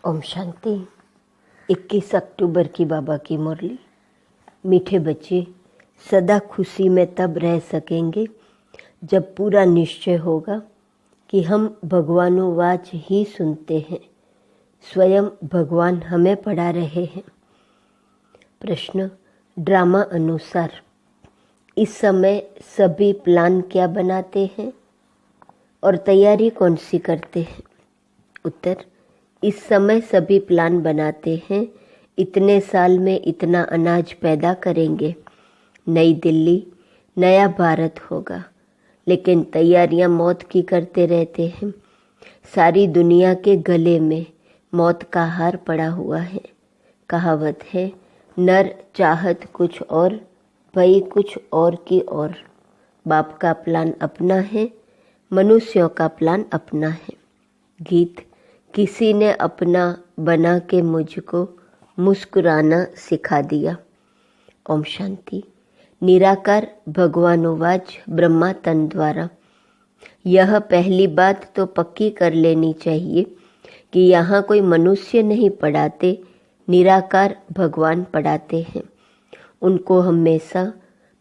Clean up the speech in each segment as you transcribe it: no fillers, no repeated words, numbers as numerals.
ओम शांति। 21 अक्टूबर की बाबा की मुरली। मीठे बच्चे, सदा खुशी में तब रह सकेंगे जब पूरा निश्चय होगा कि हम भगवानोवाच ही सुनते हैं, स्वयं भगवान हमें पढ़ा रहे हैं। प्रश्न, ड्रामा अनुसार इस समय सभी प्लान क्या बनाते हैं और तैयारी कौन सी करते हैं? उत्तर, इस समय सभी प्लान बनाते हैं, इतने साल में इतना अनाज पैदा करेंगे, नई दिल्ली, नया भारत होगा। लेकिन तैयारियां मौत की करते रहते हैं। सारी दुनिया के गले में मौत का हार पड़ा हुआ है। कहावत है, नर चाहत कुछ और, भई कुछ और की और। बाप का प्लान अपना है, मनुष्यों का प्लान अपना है। गीत, किसी ने अपना बना के मुझको मुस्कुराना सिखा दिया। ओम शांति। निराकार भगवानोवाच ब्रह्मा तन द्वारा। यह पहली बात तो पक्की कर लेनी चाहिए कि यहाँ कोई मनुष्य नहीं पढ़ाते, निराकार भगवान पढ़ाते हैं। उनको हमेशा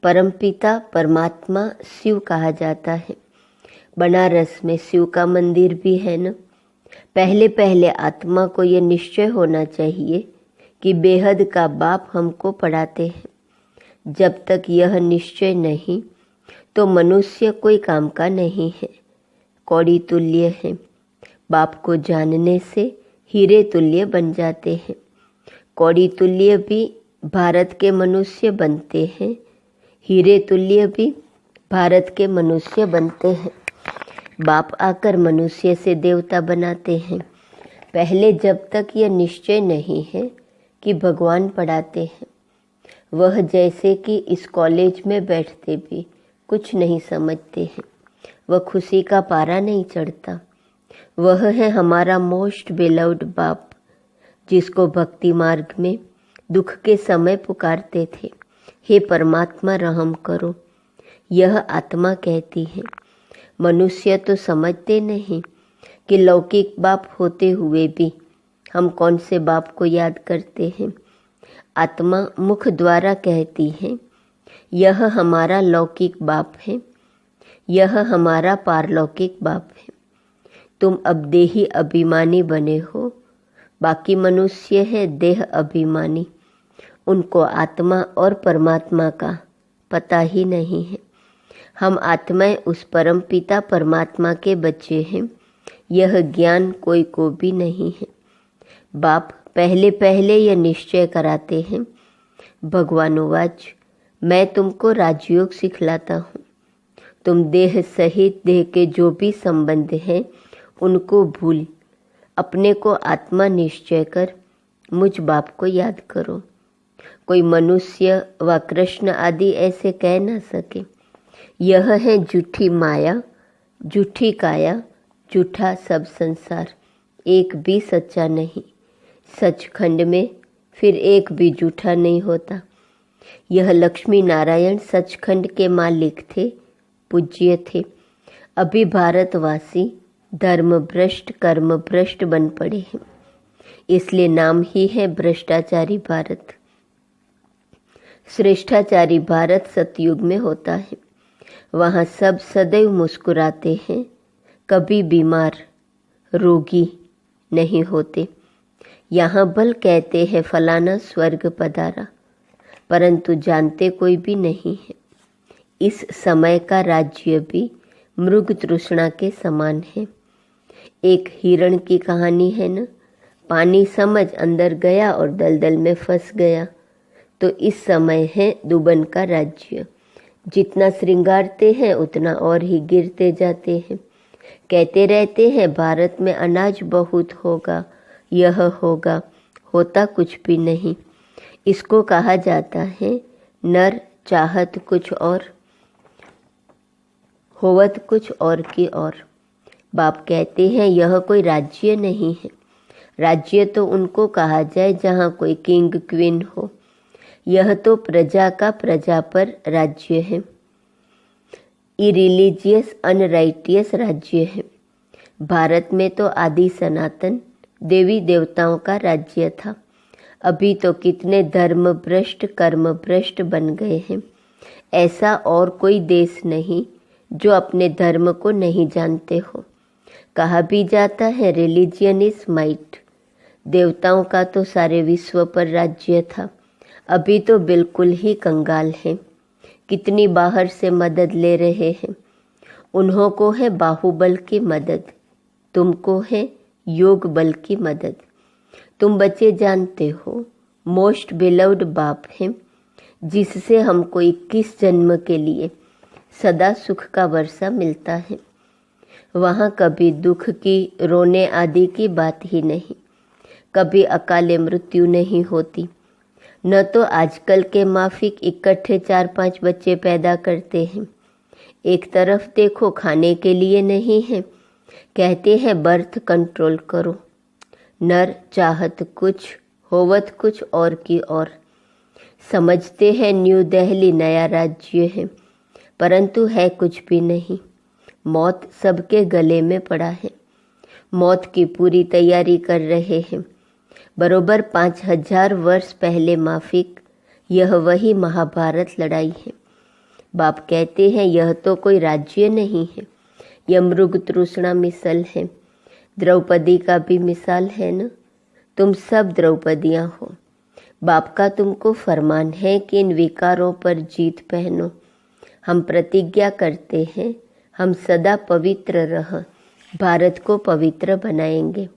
परमपिता परमात्मा शिव कहा जाता है। बनारस में शिव का मंदिर भी है न। पहले आत्मा को ये निश्चय होना चाहिए कि बेहद का बाप हमको पढ़ाते हैं। जब तक यह निश्चय नहीं तो मनुष्य कोई काम का नहीं है, कौड़ी तुल्य है। बाप को जानने से हीरे तुल्य बन जाते हैं। कौड़ी तुल्य भी भारत के मनुष्य बनते हैं, हीरे तुल्य भी भारत के मनुष्य बनते हैं। बाप आकर मनुष्य से देवता बनाते हैं। पहले जब तक यह निश्चय नहीं है कि भगवान पढ़ाते हैं, वह जैसे कि इस कॉलेज में बैठते भी कुछ नहीं समझते हैं, वह खुशी का पारा नहीं चढ़ता। वह है हमारा मोस्ट बेलव्ड बाप, जिसको भक्ति मार्ग में दुख के समय पुकारते थे, हे परमात्मा रहम करो। यह आत्मा कहती है। मनुष्य तो समझते नहीं कि लौकिक बाप होते हुए भी हम कौन से बाप को याद करते हैं। आत्मा मुख द्वारा कहती है, यह हमारा लौकिक बाप है, यह हमारा पारलौकिक बाप है। तुम अब देही अभिमानी बने हो, बाकी मनुष्य है देह अभिमानी। उनको आत्मा और परमात्मा का पता ही नहीं है। हम आत्माएं उस परम पिता परमात्मा के बच्चे हैं, यह ज्ञान कोई को भी नहीं है। बाप पहले यह निश्चय कराते हैं, भगवानोवाच मैं तुमको राजयोग सिखलाता हूँ। तुम देह सहित देह के जो भी संबंध हैं उनको भूल अपने को आत्मा निश्चय कर मुझ बाप को याद करो। कोई मनुष्य व कृष्ण आदि ऐसे कह न सके। यह है झूठी माया, झूठी काया, झूठा सब संसार, एक भी सच्चा नहीं। सचखंड में फिर एक भी झूठा नहीं होता। यह लक्ष्मी नारायण सचखंड के मालिक थे, पूज्य थे। अभी भारतवासी धर्म भ्रष्ट कर्म भ्रष्ट बन पड़े हैं, इसलिए नाम ही है भ्रष्टाचारी भारत। श्रेष्ठाचारी भारत सतयुग में होता है। वहाँ सब सदैव मुस्कुराते हैं, कभी बीमार रोगी नहीं होते। यहाँ भल कहते हैं फलाना स्वर्ग पधारा, परंतु जानते कोई भी नहीं है। इस समय का राज्य भी मृग तृष्णा के समान है। एक हिरण की कहानी है न, पानी समझ अंदर गया और दलदल में फंस गया। तो इस समय है दुबन का राज्य। जितना श्रृंगारते हैं उतना और ही गिरते जाते हैं। कहते रहते हैं भारत में अनाज बहुत होगा, यह होगा, होता कुछ भी नहीं। इसको कहा जाता है नर चाहत कुछ और, होवत कुछ और की और। बाप कहते हैं यह कोई राज्य नहीं है। राज्य तो उनको कहा जाए जहाँ कोई किंग क्वीन हो। यह तो प्रजा का प्रजा पर राज्य है, इरिलीजियस अनराइटियस राज्य है। भारत में तो आदि सनातन देवी देवताओं का राज्य था। अभी तो कितने धर्म भ्रष्ट कर्म भ्रष्ट बन गए हैं। ऐसा और कोई देश नहीं जो अपने धर्म को नहीं जानते हो। कहा भी जाता है रिलीजियन इज माइट। देवताओं का तो सारे विश्व पर राज्य था। अभी तो बिल्कुल ही कंगाल हैं। कितनी बाहर से मदद ले रहे हैं। उन्हों को है बाहुबल की मदद, तुमको है योग बल की मदद। तुम बच्चे जानते हो मोस्ट बिलव्ड बाप है, जिससे हमको 21 जन्म के लिए सदा सुख का वर्षा मिलता है। वहाँ कभी दुख की रोने आदि की बात ही नहीं, कभी अकाले मृत्यु नहीं होती। न तो आजकल के माफिक इकट्ठे 4-5 बच्चे पैदा करते हैं। एक तरफ देखो खाने के लिए नहीं है, कहते हैं बर्थ कंट्रोल करो। नर चाहत कुछ होवत कुछ और की और। समझते हैं न्यू दिल्ली नया राज्य है, परंतु है कुछ भी नहीं। मौत सबके गले में पड़ा है। मौत की पूरी तैयारी कर रहे हैं। बरोबर 5000 वर्ष पहले माफिक यह वही महाभारत लड़ाई है। बाप कहते हैं यह तो कोई राज्य नहीं है, यह मृग तृष्णा मिसल है। द्रौपदी का भी मिसाल है न। तुम सब द्रौपदियाँ हो। बाप का तुमको फरमान है कि इन विकारों पर जीत पहनो। हम प्रतिज्ञा करते हैं हम सदा पवित्र रह भारत को पवित्र बनाएंगे।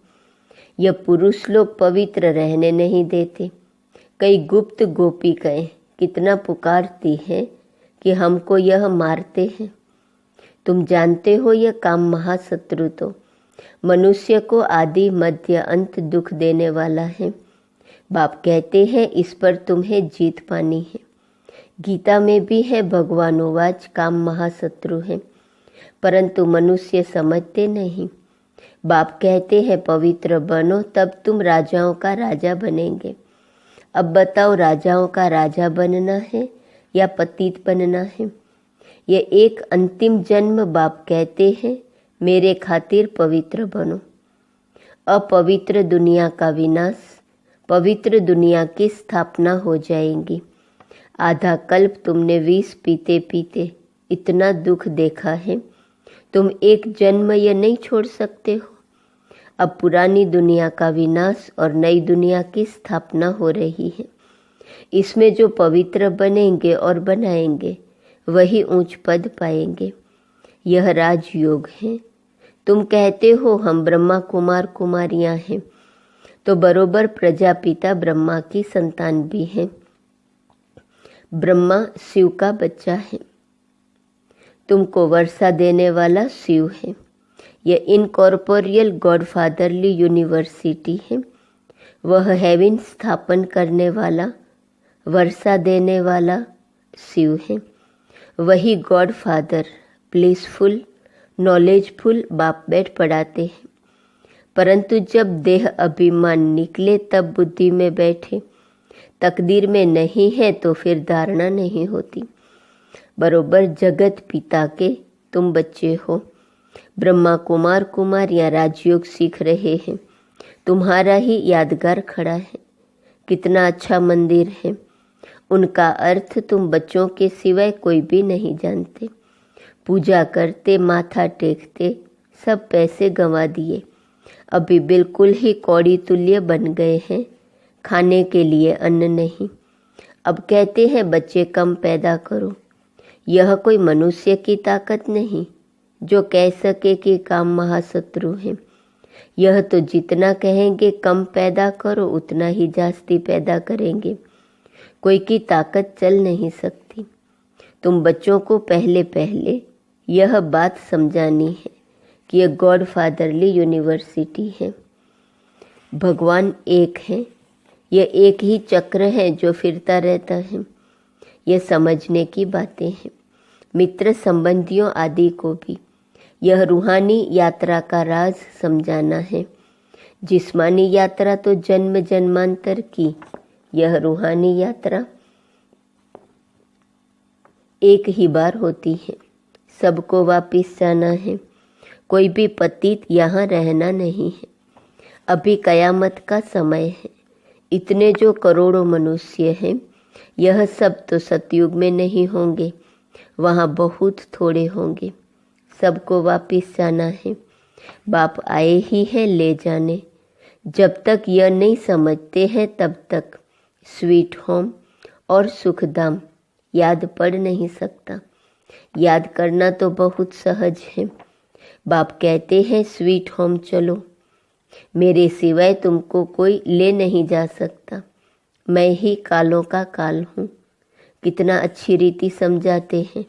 यह पुरुष लोग पवित्र रहने नहीं देते। कई गुप्त गोपिकाएं कितना पुकारती हैं कि हमको यह मारते हैं। तुम जानते हो यह काम महाशत्रु तो मनुष्य को आदि मध्य अंत दुख देने वाला है। बाप कहते हैं इस पर तुम्हें जीत पानी है। गीता में भी है भगवानोवाच काम महाशत्रु है, परंतु मनुष्य समझते नहीं। बाप कहते हैं पवित्र बनो तब तुम राजाओं का राजा बनेंगे। अब बताओ राजाओं का राजा बनना है या पतित बनना है? यह एक अंतिम जन्म बाप कहते हैं मेरे खातिर पवित्र बनो। अपवित्र दुनिया का विनाश, पवित्र दुनिया की स्थापना हो जाएगी। आधा कल्प तुमने विष पीते पीते इतना दुख देखा है, तुम एक जन्म यह नहीं छोड़ सकते हो। अब पुरानी दुनिया का विनाश और नई दुनिया की स्थापना हो रही है। इसमें जो पवित्र बनेंगे और बनाएंगे वही ऊंच पद पाएंगे। यह राजयोग है। तुम कहते हो हम ब्रह्मा कुमार कुमारियां हैं, तो बरोबर प्रजापिता ब्रह्मा की संतान भी हैं। ब्रह्मा शिव का बच्चा है। तुमको वर्षा देने वाला शिव है। यह इनकॉर्पोरियल गॉडफादरली यूनिवर्सिटी है। वह हेवन स्थापन करने वाला वर्षा देने वाला शिव है। वही गॉडफादर ब्लिसफुल नॉलेजफुल बाप बैठ पढ़ाते हैं। परंतु जब देह अभिमान निकले तब बुद्धि में बैठे। तकदीर में नहीं है तो फिर धारणा नहीं होती। बरोबर जगत पिता के तुम बच्चे हो। ब्रह्मा कुमार कुमारियां राजयोग सीख रहे हैं। तुम्हारा ही यादगार खड़ा है। कितना अच्छा मंदिर है। उनका अर्थ तुम बच्चों के सिवाय कोई भी नहीं जानते। पूजा करते माथा टेकते सब पैसे गंवा दिए। अभी बिल्कुल ही कौड़ी तुल्य बन गए हैं। खाने के लिए अन्न नहीं। अब कहते हैं बच्चे कम पैदा करो। यह कोई मनुष्य की ताकत नहीं जो कह सके कि काम महाशत्रु है। यह तो जितना कहेंगे कम पैदा करो उतना ही जास्ती पैदा करेंगे। कोई की ताकत चल नहीं सकती। तुम बच्चों को पहले पहले यह बात समझानी है कि यह गॉड फादरली यूनिवर्सिटी है। भगवान एक है। यह एक ही चक्र है जो फिरता रहता है। यह समझने की बातें हैं। मित्र संबंधियों आदि को भी यह रूहानी यात्रा का राज समझाना है। जिस्मानी यात्रा तो जन्म जन्मांतर की, यह रूहानी यात्रा एक ही बार होती है। सबको वापिस जाना है। कोई भी पतित यहाँ रहना नहीं है। अभी कयामत का समय है। इतने जो करोड़ों मनुष्य हैं, यह सब तो सतयुग में नहीं होंगे, वहाँ बहुत थोड़े होंगे। सबको वापिस जाना है। बाप आए ही हैं ले जाने। जब तक यह नहीं समझते हैं तब तक स्वीट होम और सुखधाम याद पड़ नहीं सकता। याद करना तो बहुत सहज है। बाप कहते हैं स्वीट होम चलो, मेरे सिवाय तुमको कोई ले नहीं जा सकता। मैं ही कालों का काल हूँ। कितना अच्छी रीति समझाते हैं।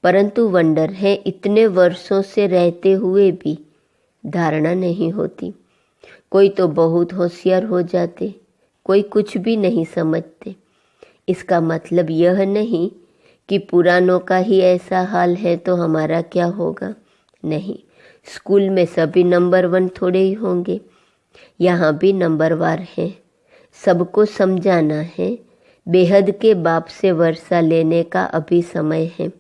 परंतु वंडर है, इतने वर्षों से रहते हुए भी धारणा नहीं होती। कोई तो बहुत होशियार हो जाते, कोई कुछ भी नहीं समझते। इसका मतलब यह नहीं कि पुरानों का ही ऐसा हाल है तो हमारा क्या होगा। नहीं, स्कूल में सभी नंबर 1 थोड़े ही होंगे, यहाँ भी नंबरवार हैं। सबको समझाना है। बेहद के बाप से वर्षा लेने का अभी समय है।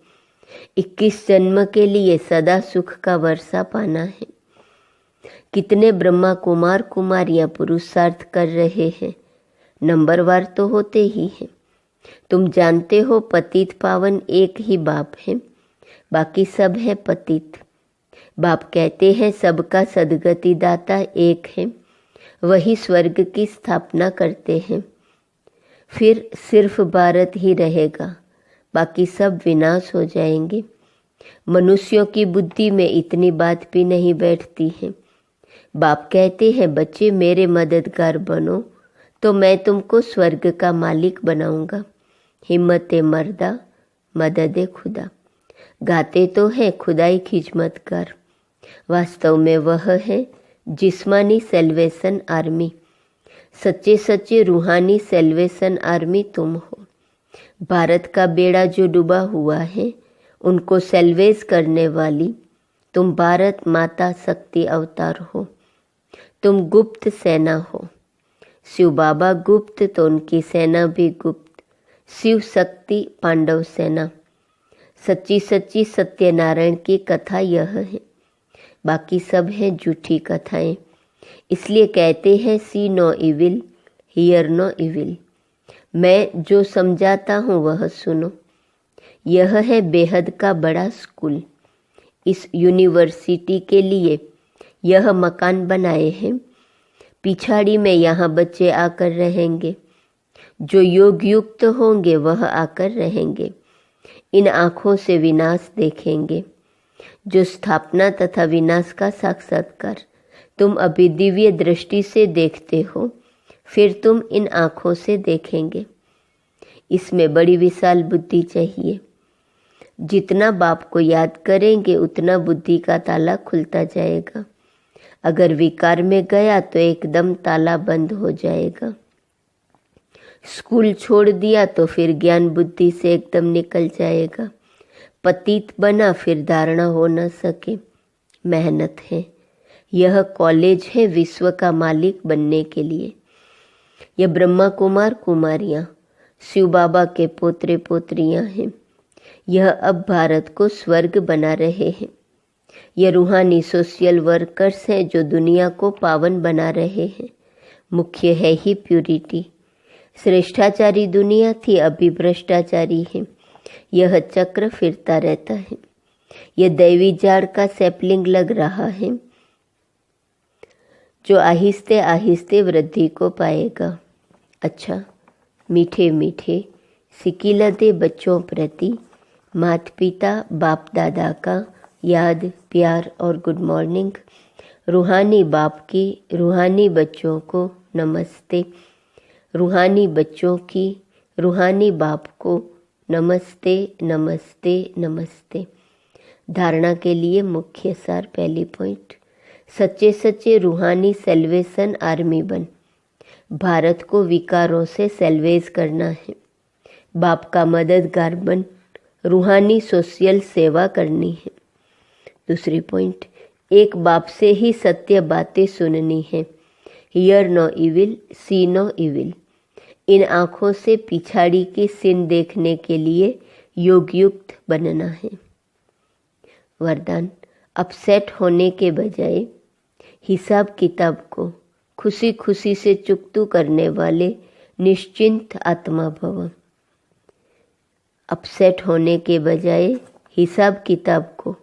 21 जन्म के लिए सदा सुख का वर्षा पाना है। कितने ब्रह्मा कुमार कुमारियां पुरुषार्थ कर रहे हैं, नंबरवार तो होते ही हैं। तुम जानते हो पतित पावन एक ही बाप है, बाकी सब है पतित। बाप कहते हैं सबका सदगति दाता एक है, वही स्वर्ग की स्थापना करते हैं। फिर सिर्फ भारत ही रहेगा, बाकी सब विनाश हो जाएंगे। मनुष्यों की बुद्धि में इतनी बात भी नहीं बैठती है। बाप कहते हैं बच्चे मेरे मददगार बनो तो मैं तुमको स्वर्ग का मालिक बनाऊंगा। हिम्मत मर्दा मदद खुदा। गाते तो है खुदाई खिजमत कर, वास्तव में वह है जिस्मानी सेल्वेशन आर्मी। सच्चे सच्चे रूहानी सेल्वेशन आर्मी तुम हो। भारत का बेड़ा जो डूबा हुआ है उनको सेल्वेज करने वाली तुम भारत माता शक्ति अवतार हो। तुम गुप्त सेना हो। शिव बाबा गुप्त तो उनकी सेना भी गुप्त। शिव शक्ति पांडव सेना। सच्ची सच्ची सत्यनारायण की कथा यह है, बाकी सब है झूठी कथाएं। इसलिए कहते हैं see no evil hear no evil. मैं जो समझाता हूँ वह सुनो। यह है बेहद का बड़ा स्कूल। इस यूनिवर्सिटी के लिए यह मकान बनाए हैं। पिछाड़ी में यहाँ बच्चे आकर रहेंगे। जो योग युक्त होंगे वह आकर रहेंगे। इन आँखों से विनाश देखेंगे। जो स्थापना तथा विनाश का साक्षात्कार तुम अभी दिव्य दृष्टि से देखते हो, फिर तुम इन आँखों से देखेंगे। इसमें बड़ी विशाल बुद्धि चाहिए। जितना बाप को याद करेंगे उतना बुद्धि का ताला खुलता जाएगा। अगर विकार में गया तो एकदम ताला बंद हो जाएगा। स्कूल छोड़ दिया तो फिर ज्ञान बुद्धि से एकदम निकल जाएगा। पतित बना फिर धारणा हो न सके। मेहनत है। यह कॉलेज है विश्व का मालिक बनने के लिए। यह ब्रह्मा कुमार कुमारियाँ शिव बाबा के पोतरे पोतरियाँ हैं। यह अब भारत को स्वर्ग बना रहे हैं। यह रूहानी सोशल वर्कर्स हैं जो दुनिया को पावन बना रहे हैं। मुख्य है ही प्यूरिटी। श्रेष्ठाचारी दुनिया थी, अभी भ्रष्टाचारी है। यह चक्र फिरता रहता है। यह दैवी जाड़ का सैपलिंग लग रहा है जो आहिस्ते आहिस्ते वृद्धि को पाएगा। अच्छा, मीठे मीठे सिकिलते बच्चों प्रति माता पिता बाप दादा का याद प्यार और गुड मॉर्निंग। रूहानी बाप की रूहानी बच्चों को नमस्ते। रूहानी बच्चों की रूहानी बाप को नमस्ते नमस्ते नमस्ते। धारणा के लिए मुख्य सार। पहली पॉइंट, सच्चे सच्चे रूहानी सेल्वेशन आर्मी बन। भारत को विकारों से सेल्वेज करना है। बाप का मददगार बन। रूहानी सोशल सेवा करनी है। दूसरी पॉइंट, एक बाप से ही सत्य बातें सुननी है। Hear no evil see no evil. इन आँखों से पिछाड़ी की सीन देखने के लिए योग युक्त बनना है। वरदान, अपसेट होने के बजाय हिसाब किताब को खुशी खुशी से चुकतू करने वाले निश्चिंत आत्मा भव। अपसेट होने के बजाय हिसाब किताब को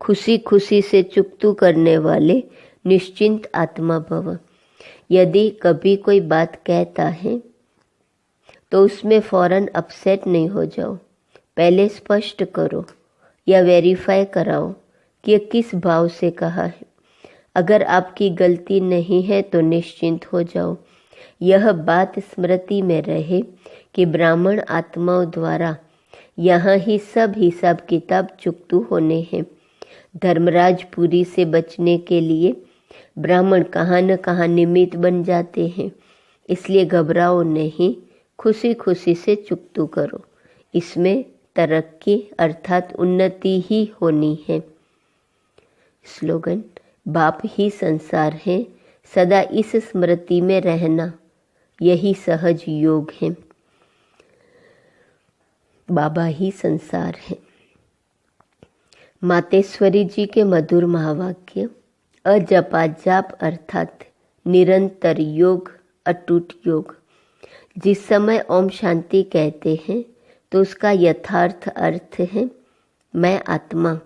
खुशी खुशी से चुकतू करने वाले निश्चिंत आत्मा भव। यदि कभी कोई बात कहता है तो उसमें फौरन अपसेट नहीं हो जाओ। पहले स्पष्ट करो या वेरीफाई कराओ कि यह किस भाव से कहा है। अगर आपकी गलती नहीं है तो निश्चिंत हो जाओ। यह बात स्मृति में रहे कि ब्राह्मण आत्माओं द्वारा यहाँ ही सब हिसाब किताब चुकतू होने हैं। धर्मराजपुरी से बचने के लिए ब्राह्मण कहाँ न कहाँ निमित्त बन जाते हैं, इसलिए घबराओ नहीं, खुशी खुशी से चुकतू करो। इसमें तरक्की अर्थात उन्नति ही होनी है। स्लोगन, बाप ही संसार है, सदा इस स्मृति में रहना यही सहज योग है। बाबा ही संसार है। मातेश्वरी जी के मधुर महावाक्य, अजपा जाप अर्थात निरंतर योग, अटूट योग। जिस समय ओम शांति कहते हैं तो उसका यथार्थ अर्थ है मैं आत्मा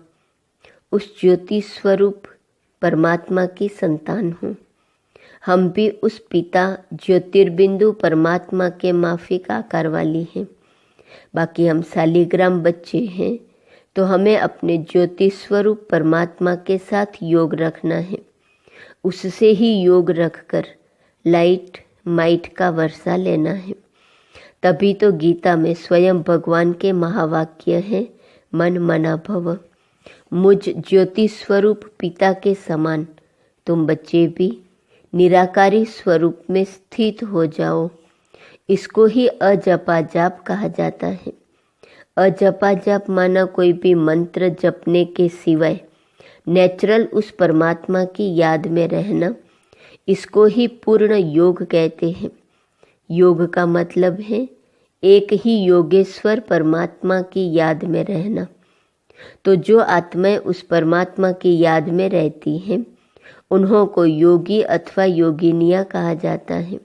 उस ज्योति स्वरूप परमात्मा की संतान हूँ। हम भी उस पिता ज्योतिर्बिंदु परमात्मा के माफिक आकार वाली हैं। बाकी हम शालिग्राम बच्चे हैं तो हमें अपने ज्योति स्वरूप परमात्मा के साथ योग रखना है। उससे ही योग रखकर लाइट माइट का वर्षा लेना है। तभी तो गीता में स्वयं भगवान के महावाक्य हैं, मन मना भव। मुझ ज्योति स्वरूप पिता के समान तुम बच्चे भी निराकारी स्वरूप में स्थित हो जाओ। इसको ही अजपा जाप कहा जाता है। अजपा जाप माना कोई भी मंत्र जपने के सिवाय नेचुरल उस परमात्मा की याद में रहना। इसको ही पूर्ण योग कहते हैं। योग का मतलब है एक ही योगेश्वर परमात्मा की याद में रहना। तो जो आत्माएं उस परमात्मा की याद में रहती हैं उन्हों को योगी अथवा योगिनियाँ कहा जाता है।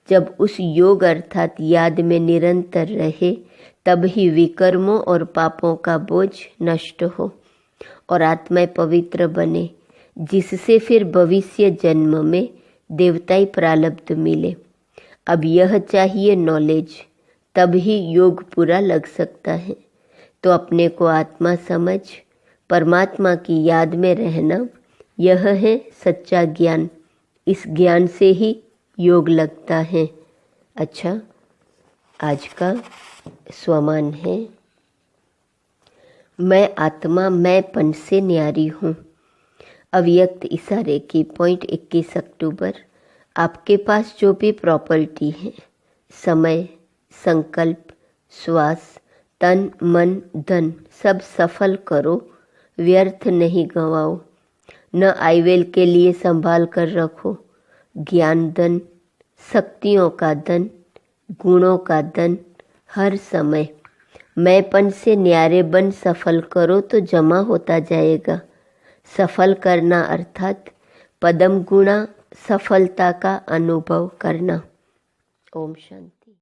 जब उस योग अर्थात याद में निरंतर रहे तब ही विकर्मों और पापों का बोझ नष्ट हो और आत्माएं पवित्र बने, जिससे फिर भविष्य जन्म में देवताई प्रारब्ध मिले। अब यह चाहिए नॉलेज, तब ही योग पूरा लग सकता है। तो अपने को आत्मा समझ परमात्मा की याद में रहना, यह है सच्चा ज्ञान। इस ज्ञान से ही योग लगता है। अच्छा, आज का स्वमान है, मैं आत्मा मैंपन से न्यारी हूँ। अव्यक्त इशारे की पॉइंट 21 अक्टूबर। आपके पास जो भी प्रॉपर्टी है, समय, संकल्प, श्वास, तन, मन, धन, सब सफल करो, व्यर्थ नहीं गंवाओ। न आयवेल के लिए संभाल कर रखो। ज्ञान धन, शक्तियों का धन, गुणों का धन हर समय मैंपन से न्यारे बन सफल करो तो जमा होता जाएगा। सफल करना अर्थात पदम गुणा सफलता का अनुभव करना। ओम शांति।